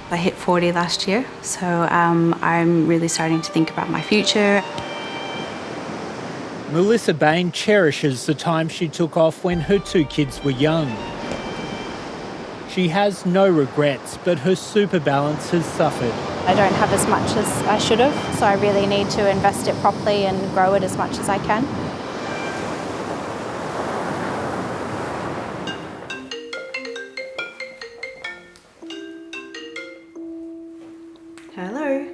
I hit 40 last year, so I'm really starting to think about my future. Melissa Bain cherishes the time she took off when her 2 kids were young. She has no regrets, but her super balance has suffered. I don't have as much as I should have, so I really need to invest it properly and grow it as much as I can. Hello.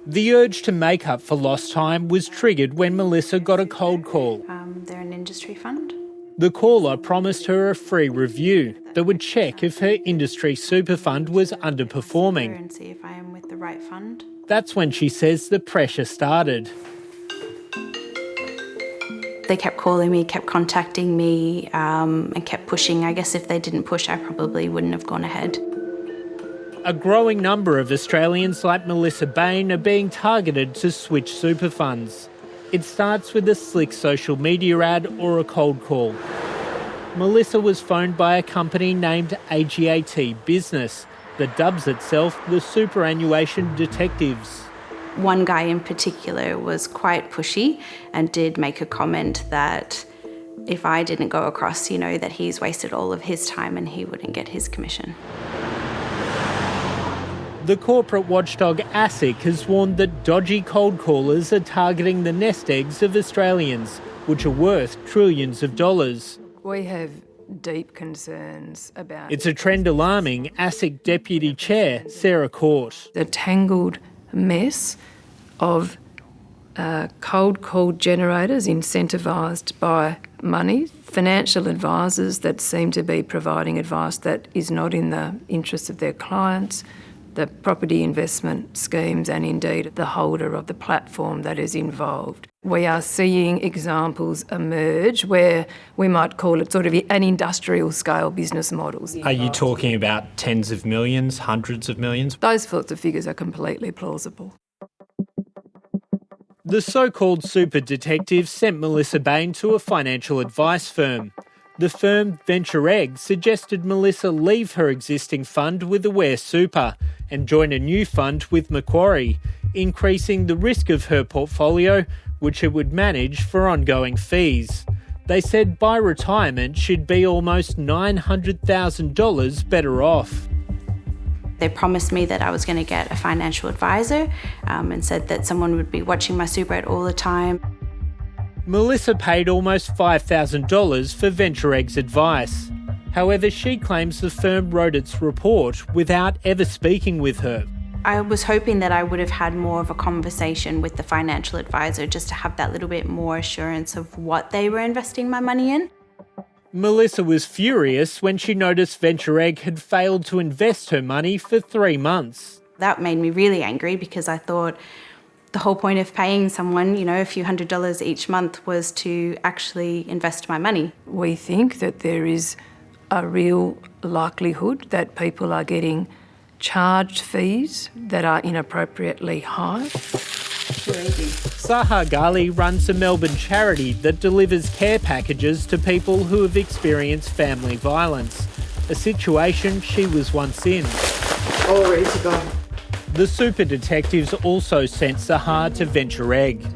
The urge to make up for lost time was triggered when Melissa got a cold call. They're an industry fund. The caller promised her a free review that would check if her industry super fund was underperforming. And see if I am with the right fund. That's when she says the pressure started. They kept calling me, kept contacting me, and kept pushing. I guess if they didn't push, I probably wouldn't have gone ahead. A growing number of Australians like Melissa Bain are being targeted to switch super funds. It starts with a slick social media ad or a cold call. Melissa was phoned by a company named AGAT Business that dubs itself the Superannuation Detectives. One guy in particular was quite pushy and did make a comment that if I didn't go across, that he's wasted all of his time and he wouldn't get his commission. The corporate watchdog ASIC has warned that dodgy cold callers are targeting the nest eggs of Australians, which are worth trillions of dollars. We have deep concerns about... It's a trend alarming ASIC Deputy Chair Sarah Court. The tangled mess of cold call generators incentivised by money, financial advisors that seem to be providing advice that is not in the interests of their clients, the property investment schemes and indeed the holder of the platform that is involved. We are seeing examples emerge where we might call it sort of an industrial scale business models. Are you talking about tens of millions, hundreds of millions? Those sorts of figures are completely plausible. The so-called super detective sent Melissa Bain to a financial advice firm. The firm Venture Egg suggested Melissa leave her existing fund with Aware Super and join a new fund with Macquarie, increasing the risk of her portfolio, which it would manage for ongoing fees. They said by retirement she'd be almost $900,000 better off. They promised me that I was going to get a financial advisor and said that someone would be watching my super all the time. Melissa paid almost $5,000 for Venture Egg's advice. However, she claims the firm wrote its report without ever speaking with her. I was hoping that I would have had more of a conversation with the financial advisor just to have that little bit more assurance of what they were investing my money in. Melissa was furious when she noticed Venture Egg had failed to invest her money for 3 months. That made me really angry because I thought the whole point of paying someone, a few $100s each month was to actually invest my money. We think that there is a real likelihood that people are getting charged fees that are inappropriately high. Sahar Ghali runs a Melbourne charity that delivers care packages to people who have experienced family violence, a situation she was once in. All ready to go. The super detectives also sent Sahar to Venture Egg.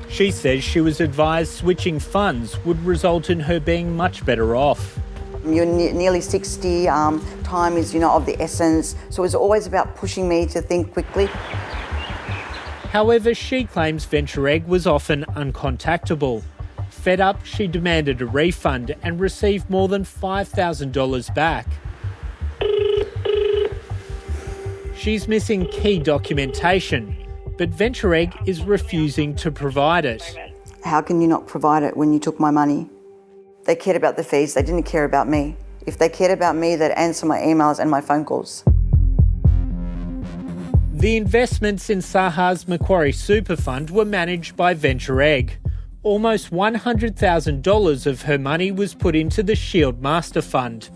She says she was advised switching funds would result in her being much better off. You're nearly 60, time is, of the essence, so it's always about pushing me to think quickly. However, she claims Venture Egg was often uncontactable. Fed up, she demanded a refund and received more than $5,000 back. She's missing key documentation, but Venture Egg is refusing to provide it. How can you not provide it when you took my money? They cared about the fees, they didn't care about me. If they cared about me, they'd answer my emails and my phone calls. The investments in Sahar's Macquarie Super Fund were managed by Venture Egg. Almost $100,000 of her money was put into the Shield Master Fund.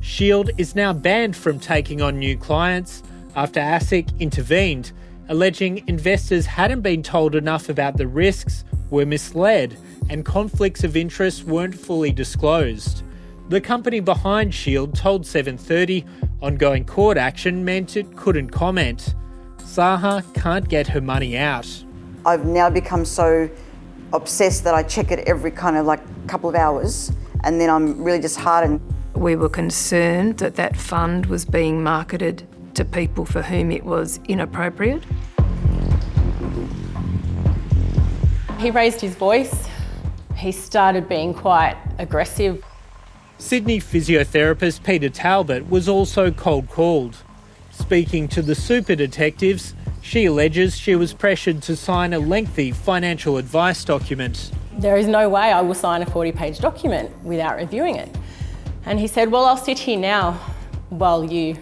Shield is now banned from taking on new clients after ASIC intervened, alleging investors hadn't been told enough about the risks, were misled, and conflicts of interest weren't fully disclosed. The company behind Shield told 730 Ongoing court action meant it couldn't comment. Saha can't get her money out. I've now become so obsessed that I check it every kind of couple of hours, and then I'm really disheartened. We were concerned that that fund was being marketed to people for whom it was inappropriate. He raised his voice. He started being quite aggressive. Sydney physiotherapist Peter Talbot was also cold called. Speaking to the super detectives, she alleges she was pressured to sign a lengthy financial advice document. There is no way I will sign a 40-page document without reviewing it. And he said, well, I'll sit here now while you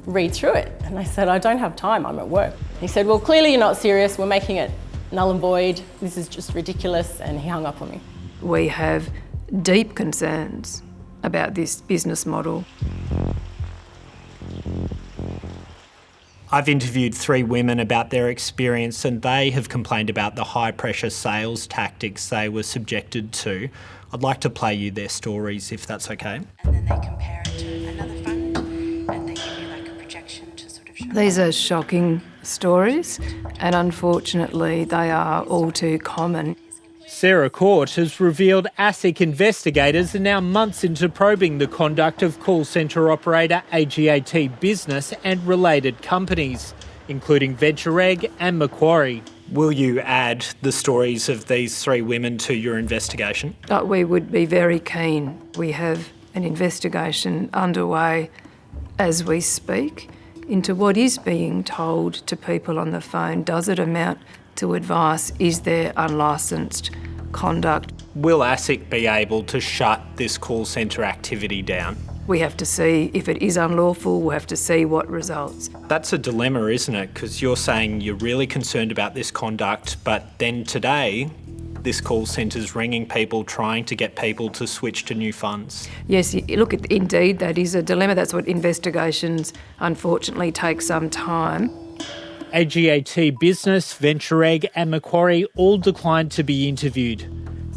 read through it. And I said, I don't have time, I'm at work. He said, well, clearly you're not serious, we're making it null and void, this is just ridiculous, and he hung up on me. We have deep concerns about this business model. I've interviewed 3 women about their experience, and they have complained about the high-pressure sales tactics they were subjected to. I'd like to play you their stories, if that's okay. And then they compare it to another fund and they give you a projection to sort of show. These are shocking stories, and unfortunately they are all too common. Sarah Court has revealed ASIC investigators are now months into probing the conduct of call centre operator AGAT Business and related companies, including Venture Egg and Macquarie. Will you add the stories of these 3 women to your investigation? We would be very keen. We have an investigation underway as we speak into what is being told to people on the phone. Does it amount to advice? Is there unlicensed conduct? Will ASIC be able to shut this call centre activity down? We have to see if it is unlawful, we'll have to see what results. That's a dilemma, isn't it? Because you're saying you're really concerned about this conduct, but then today, this call centre's ringing people, trying to get people to switch to new funds. Yes, look, indeed, that is a dilemma. That's what investigations, unfortunately, take some time. AGAT Business, Venture Egg and Macquarie all declined to be interviewed.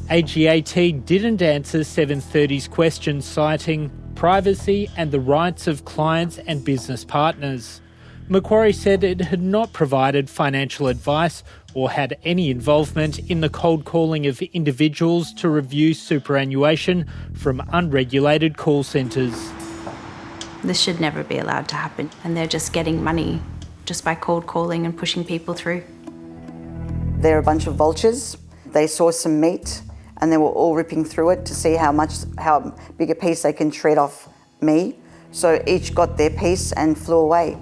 AGAT didn't answer 730's questions, citing privacy and the rights of clients and business partners. Macquarie said it had not provided financial advice or had any involvement in the cold calling of individuals to review superannuation from unregulated call centres. This should never be allowed to happen, and they're just getting money just by cold calling and pushing people through. They're a bunch of vultures. They saw some meat and they were all ripping through it to see how big a piece they can shred off me. So each got their piece and flew away.